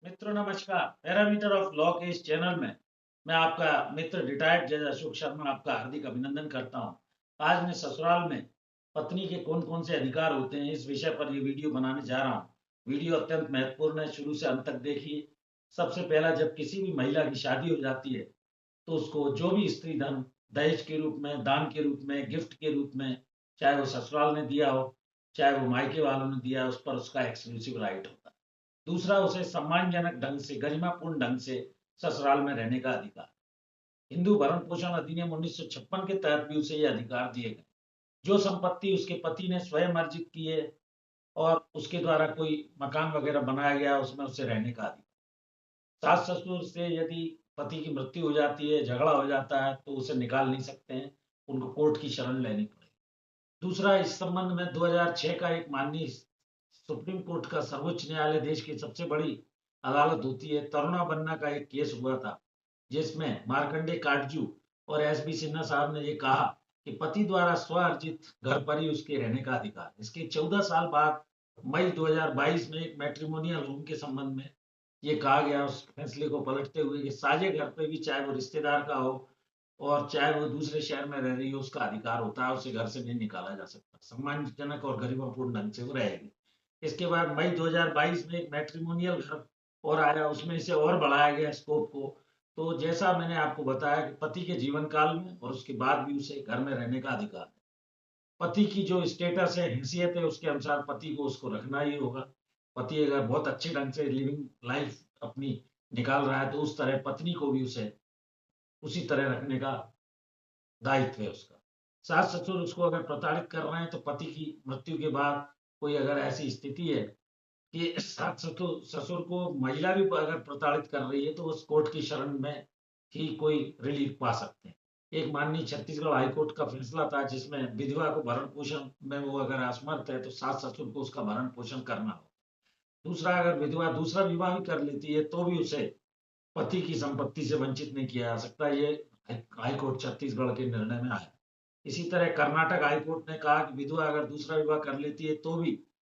मित्रों नमस्कार। Parameter of law के इस चैनल में मैं आपका मित्र रिटायर्ड जज अशोक शर्मा आपका हार्दिक अभिनंदन करता हूं। आज मैं ससुराल में पत्नी के कौन कौन से अधिकार होते हैं इस विषय पर ये वीडियो बनाने जा रहा हूं। वीडियो अत्यंत महत्वपूर्ण है, शुरू से अंत तक देखिए। सबसे पहला, जब किसी भी महिला की शादी हो जाती है तो उसको जो भी स्त्री धन दहेज के रूप में, दान के रूप में, गिफ्ट के रूप में, चाहे वो ससुराल ने दिया हो चाहे वो मायके वालों ने दिया, उस पर उसका एक्सक्लूसिव राइट होता है। दूसरा, उसे सम्मानजनक ढंग से, गरिमापूर्ण ढंग से ससुराल में रहने का अधिकार। हिंदू भरण पोषण अधिनियम 1956 के तहत भी उसे ये अधिकार दिए गए। जो संपत्ति उसके पति ने स्वयं अर्जित की है और उसके द्वारा कोई मकान वगैरह बनाया गया, उसमें उसे रहने का अधिकार। सास ससुर से यदि पति की मृत्यु हो जाती है, झगड़ा हो जाता है, तो उसे निकाल नहीं सकते हैं, उनको कोर्ट की शरण लेनी पड़ेगी। दूसरा, इस संबंध में 2006 का एक माननीय सुप्रीम कोर्ट का, सर्वोच्च न्यायालय देश की सबसे बड़ी अदालत होती है, तरुणा बन्ना का एक केस हुआ था, जिसमें मार्कंडे काटजू और एस बी सिन्हा साहब ने ये कहा कि पति द्वारा स्व अर्जित घर पर ही उसके रहने का अधिकार। इसके 14 साल बाद मई 2022 में एक मैट्रिमोनियल होम के संबंध में ये कहा गया, उस फैसले को पलटते हुए, कि साझे घर पे भी, चाहे वो रिश्तेदार का हो और चाहे वो दूसरे शहर में रह रही हो, उसका अधिकार होता है, उसे घर से नहीं निकाला जा सकता। सम्मानजनक और गरिमापूर्ण ढंग से वो रहेगी। इसके बाद मई 2022 में एक मैट्रिमोनियल घर और आया, उसमें इसे और बढ़ाया गया स्कोप को। तो जैसा मैंने आपको बताया कि पति के जीवन काल में और उसके बाद भी उसे घर में रहने का अधिकार है। पति की जो स्टेटस है, हैसियत है, उसके अनुसार पति को उसको रखना ही होगा। पति अगर बहुत अच्छे ढंग से लिविंग लाइफ अपनी निकाल रहा है, तो उस तरह पत्नी को भी उसे उसी तरह रखने का दायित्व है उसका। सास ससुर उसको अगर प्रताड़ित कर रहे हैं, तो पति की मृत्यु के बाद कोई अगर ऐसी स्थिति है कि सास ससुर ससुर को महिला भी अगर प्रताड़ित कर रही है, तो उस कोर्ट की शरण में ही कोई रिलीफ पा सकते हैं। एक माननीय छत्तीसगढ़ हाईकोर्ट का फैसला था, जिसमें विधवा को भरण पोषण में वो अगर असमर्थ है, तो सास ससुर को उसका भरण पोषण करना हो। दूसरा, अगर विधवा दूसरा विवाह भी कर लेती है, तो भी उसे पति की संपत्ति से वंचित नहीं किया जा सकता। ये हाईकोर्ट छत्तीसगढ़ के निर्णय में आया। इसी तरह कर्नाटक हाईकोर्ट ने कहा कि विधवा अगर दूसरा विवाह कर लेती है, तो भी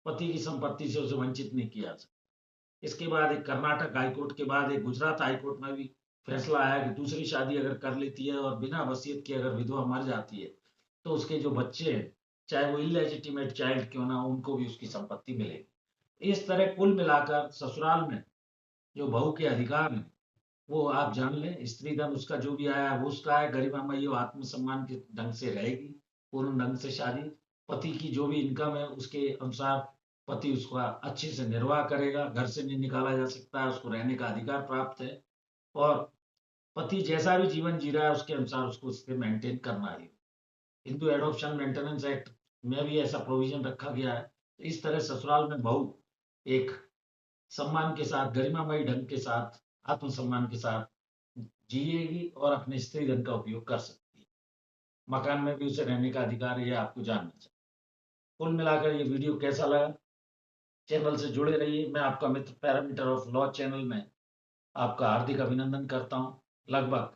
पति की संपत्ति से उसे वंचित नहीं किया जा सकता। इसके बाद एक कर्नाटक हाईकोर्ट के बाद एक गुजरात हाईकोर्ट में भी फैसला आया कि दूसरी शादी अगर कर लेती है और बिना वसीयत के अगर विधवा मर जाती है, तो उसके जो बच्चे हैं, चाहे वो इलेजिटिमेट चाइल्ड क्यों ना हो, उनको भी उसकी संपत्ति मिलेगी। इस तरह कुल मिलाकर ससुराल में जो बहू के अधिकार हैं, वो आप जान लें। स्त्री धन उसका जो भी आया वो उसका है, गरिमामयी और आत्मसम्मान के ढंग से रहेगी, पूर्ण ढंग से शादी। पति की जो भी इनकम है, उसके अनुसार पति उसका अच्छे से निर्वाह करेगा, घर से नहीं निकाला जा सकता है, उसको रहने का अधिकार प्राप्त है। और पति जैसा भी जीवन जी रहा है, उसके अनुसार उसको उसके मेंटेन करना है। हिंदू एडॉप्शन मेंटेनेंस एक्ट में भी ऐसा प्रोविजन रखा गया है। तो इस तरह ससुराल में बहू एक सम्मान के साथ, गरिमामयी ढंग के साथ, आत्मसम्मान के साथ जिएगी और अपने स्त्री धन का उपयोग कर सकती है। मकान में भी उसे रहने का अधिकार है, ये आपको जानना चाहिए। कुल मिलाकर ये वीडियो कैसा लगा, चैनल से जुड़े रहिए। मैं आपका मित्र पैरामीटर ऑफ लॉ चैनल में आपका हार्दिक अभिनंदन करता हूँ। लगभग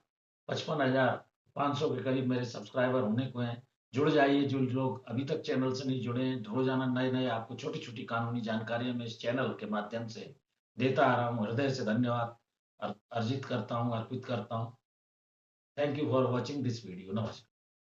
55,500 के करीब मेरे सब्सक्राइबर होने को हैं। जुड़ जाइए, जो लोग अभी तक चैनल से नहीं जुड़े हैं। रोजाना नए नए आपको छोटी छोटी कानूनी जानकारियां मैं इस चैनल के माध्यम से देता आ रहा हूँ। हृदय से धन्यवाद अर्जित करता हूँ, अर्पित करता हूँ। Thank you for watching this video. नमस्कार।